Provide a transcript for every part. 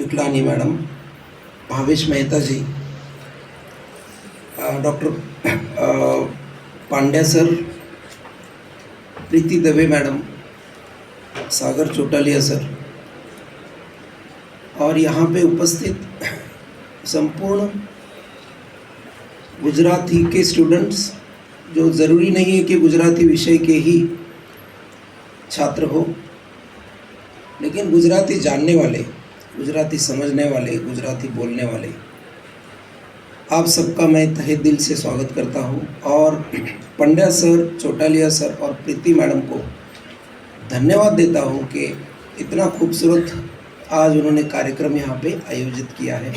विकलानी madam, Bhavesh Mehta जी, doctor Pandya sir, प्रीति Dave madam, सागर चोटालिया sir और यहाँ पे उपस्थित संपूर्ण गुजराती के स्टूडेंट्स, जो ज़रूरी नहीं है कि गुजराती विषय के ही छात्र हो, लेकिन गुजराती जानने वाले, गुजराती समझने वाले, गुजराती बोलने वाले, आप सबका मैं तहे दिल से स्वागत करता हूँ। और पंड्या सर, चोटालिया सर और प्रीति मैडम को धन्यवाद देता हूँ कि इतना खूबसूरत आज उन्होंने कार्यक्रम यहाँ पे आयोजित किया है।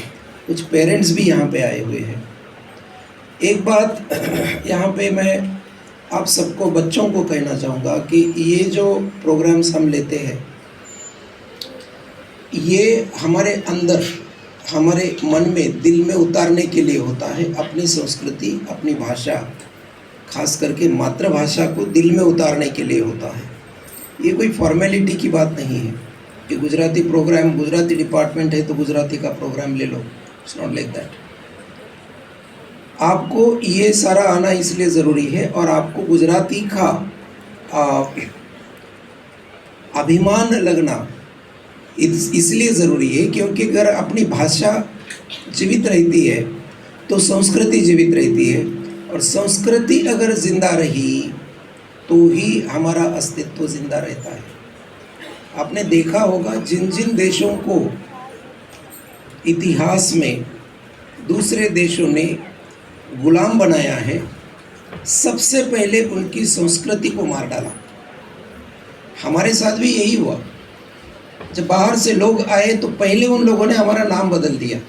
कुछ पेरेंट्स भी यहाँ पे आए हुए हैं। एक बात यहाँ पे मैं आप सबको, बच्चों को कहना चाहूँगा कि ये जो प्रोग्राम्स हम लेते हैं, ये हमारे अंदर, हमारे मन में, दिल में उतारने के लिए होता है। अपनी संस्कृति, अपनी भाषा, खास करके मातृभाषा को दिल में उतारने के लिए होता है। ये कोई फॉर्मेलिटी की बात नहीं है कि गुजराती प्रोग्राम, गुजराती डिपार्टमेंट है तो गुजराती का प्रोग्राम ले लो। It's not like that. आपको ये सारा आना इसलिए ज़रूरी है और आपको गुजराती का अभिमान लगना इसलिए ज़रूरी है क्योंकि अगर अपनी भाषा जीवित रहती है तो संस्कृति जीवित रहती है, और संस्कृति अगर ज़िंदा रही तो ही हमारा अस्तित्व ज़िंदा रहता है। आपने देखा होगा जिन जिन देशों को इतिहास में दूसरे देशों ने गुलाम बनाया है, सबसे पहले उनकी संस्कृति को मार डाला। हमारे साथ भी यही हुआ। जब बाहर से लोग आए तो पहले उन लोगों ने हमारा नाम बदल दिया,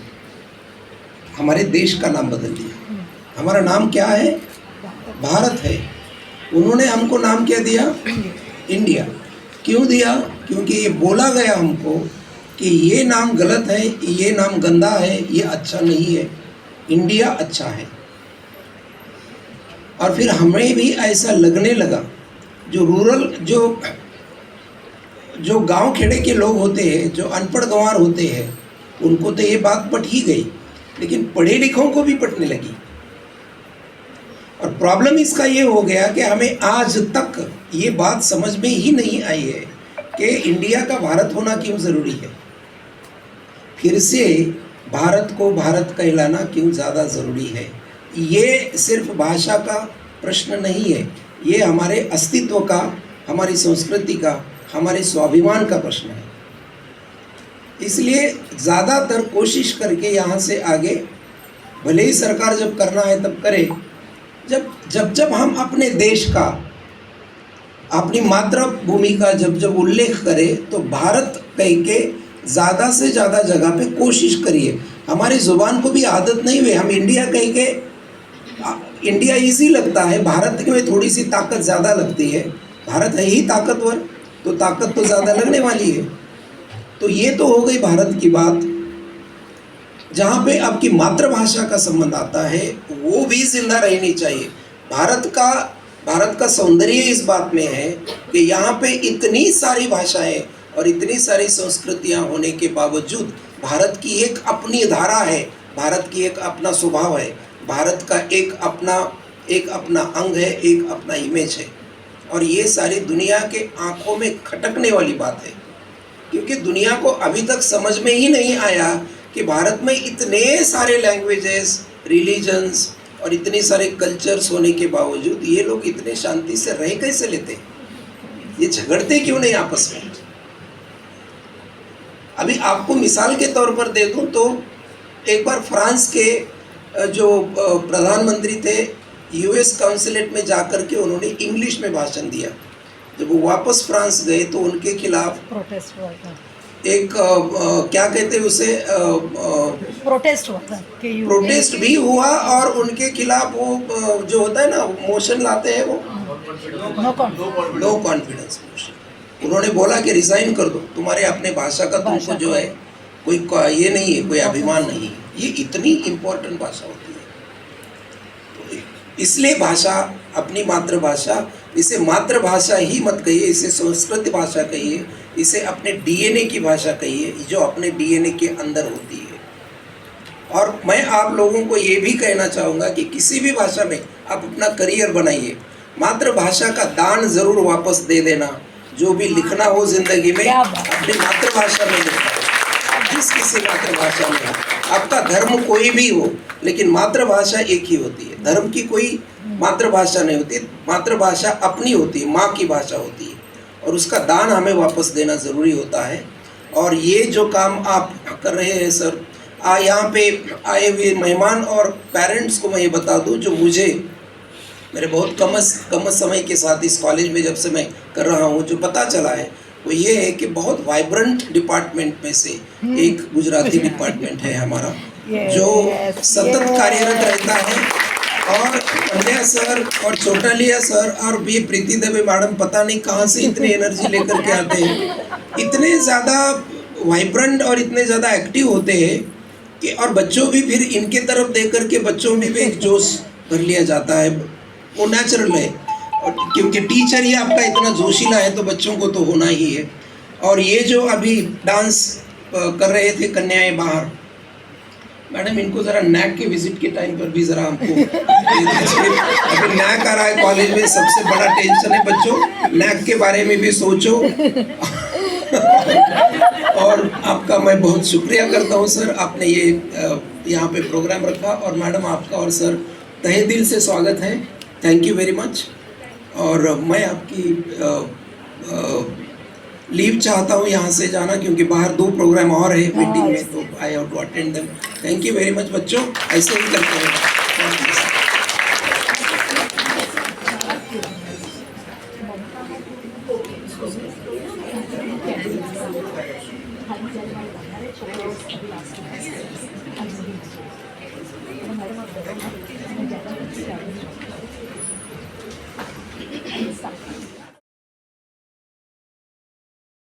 हमारे देश का नाम बदल दिया। हमारा नाम क्या है? भारत है। उन्होंने हमको नाम क्या दिया? इंडिया। क्यों दिया? क्योंकि ये बोला गया हमको कि ये नाम गलत है, ये नाम गंदा है, ये अच्छा नहीं है, इंडिया अच्छा है। और फिर हमें भी ऐसा लगने लगा, जो रूरल, जो गांव खेड़े के लोग होते हैं, जो अनपढ़ गंवार होते हैं, उनको तो ये बात पट ही गई, लेकिन पढ़े लिखों को भी पटने लगी। और प्रॉब्लम इसका ये हो गया कि हमें आज तक ये बात समझ में ही नहीं आई है कि इंडिया का भारत होना क्यों ज़रूरी है। फिर से भारत को भारत कहलाना क्यों ज़्यादा ज़रूरी है। ये सिर्फ भाषा का प्रश्न नहीं है, ये हमारे अस्तित्व का, हमारी संस्कृति का, हमारे स्वाभिमान का प्रश्न है। इसलिए ज़्यादातर कोशिश करके यहाँ से आगे, भले ही सरकार जब करना है तब करे, जब हम अपने देश का, अपनी मातृभूमि का जब उल्लेख करें तो भारत कह के ज़्यादा से ज़्यादा जगह पे कोशिश करिए। हमारी ज़ुबान को भी आदत नहीं हुई, हम इंडिया कह के, इंडिया इजी लगता है, भारत में थोड़ी सी ताकत ज़्यादा लगती है। भारत है ही ताकतवर, तो ताकत तो ज़्यादा लगने वाली है। तो ये तो हो गई भारत की बात। जहाँ पे आपकी मातृभाषा का संबंध आता है, वो भी जिंदा रहनी चाहिए। भारत का सौंदर्य इस बात में है कि यहाँ पे इतनी सारी भाषाएं और इतनी सारी संस्कृतियाँ होने के बावजूद भारत की एक अपनी धारा है, भारत की एक अपना स्वभाव है, भारत का एक अपना अंग है, एक अपना इमेज है। और ये सारी दुनिया के आंखों में खटकने वाली बात है, क्योंकि दुनिया को अभी तक समझ में ही नहीं आया कि भारत में इतने सारे लैंग्वेजेस, रिलीजन्स और इतने सारे कल्चर्स होने के बावजूद ये लोग इतने शांति से रह कैसे लेते हैं। ये झगड़ते क्यों नहीं आपस में? अभी आपको मिसाल के तौर पर दे दूं तो एक बार फ्रांस के जो प्रधानमंत्री थे, यूएस काउंसिलेट में जाकर के उन्होंने इंग्लिश में भाषण दिया। जब वो वापस फ्रांस गए तो उनके खिलाफ प्रोटेस्ट हुआ था। एक क्या कहते हैं उसे, प्रोटेस्ट हुआ था। प्रोटेस्ट भी हुआ और उनके खिलाफ वो जो होता है ना, मोशन लाते हैं, वो नो कॉन्फिडेंस मोशन। उन्होंने बोला कि रिजाइन कर दो, तुम्हारे अपने भाषा का तुमको जो है कोई ये नहीं है, कोई अभिमान नहीं है। ये इतनी इम्पोर्टेंट भाषा होती है। तो इसलिए भाषा, अपनी मातृभाषा, इसे मातृभाषा ही मत कहिए, इसे संस्कृत भाषा कहिए, इसे अपने डीएनए की भाषा कहिए, जो अपने डीएनए के अंदर होती है। और मैं आप लोगों को ये भी कहना चाहूँगा कि किसी भी भाषा में आप अपना करियर बनाइए, मातृभाषा का दान ज़रूर वापस दे देना। जो भी लिखना हो ज़िंदगी में क्या बात। अपनी मातृभाषा में लिखना, जिस किसी मातृभाषा में हो। आपका धर्म कोई भी हो, लेकिन मातृभाषा एक ही होती है। धर्म की कोई मातृभाषा नहीं होती, मातृभाषा अपनी होती है, माँ की भाषा होती है, और उसका दान हमें वापस देना ज़रूरी होता है। और ये जो काम आप कर रहे हैं सर, यहाँ पे आए हुए मेहमान और पेरेंट्स को मैं ये बता दूं, जो मुझे मेरे बहुत कम समय के साथ इस कॉलेज में जब से मैं कर रहा हूँ, जो पता चला है वो ये है कि बहुत वाइब्रेंट डिपार्टमेंट में से एक गुजराती डिपार्टमेंट है हमारा, जो सतत कार्यरत रहता है। और पंड्या सर और चोटालिया सर और ये प्रीति दवे मैडम पता नहीं कहाँ से इतनी एनर्जी लेकर के आते हैं, इतने ज़्यादा वाइब्रेंट और इतने ज़्यादा एक्टिव होते हैं कि, और बच्चों भी फिर इनके तरफ देख कर के बच्चों में भी एक जोश भर लिया जाता है, वो नेचुरल है। और क्योंकि टीचर ही आपका इतना जोशीला है तो बच्चों को तो होना ही है। और ये जो अभी डांस कर रहे थे कन्याएं बाहर, मैडम इनको ज़रा नैक के विजिट के टाइम पर भी ज़रा हमको अभी नैक आ रहा है कॉलेज में, सबसे बड़ा टेंशन है बच्चों, नैक के बारे में भी सोचो। और आपका मैं बहुत शुक्रिया करता हूँ सर, आपने ये यहाँ पे प्रोग्राम रखा। और मैडम आपका और सर तहे दिल से स्वागत है, थैंक यू वेरी मच। और मैं आपकी लीव चाहता हूँ यहाँ से जाना, क्योंकि बाहर 2 प्रोग्राम और है मीटिंग में, तो I have to attend them. Thank you very much बच्चों, ऐसे ही करते हैं।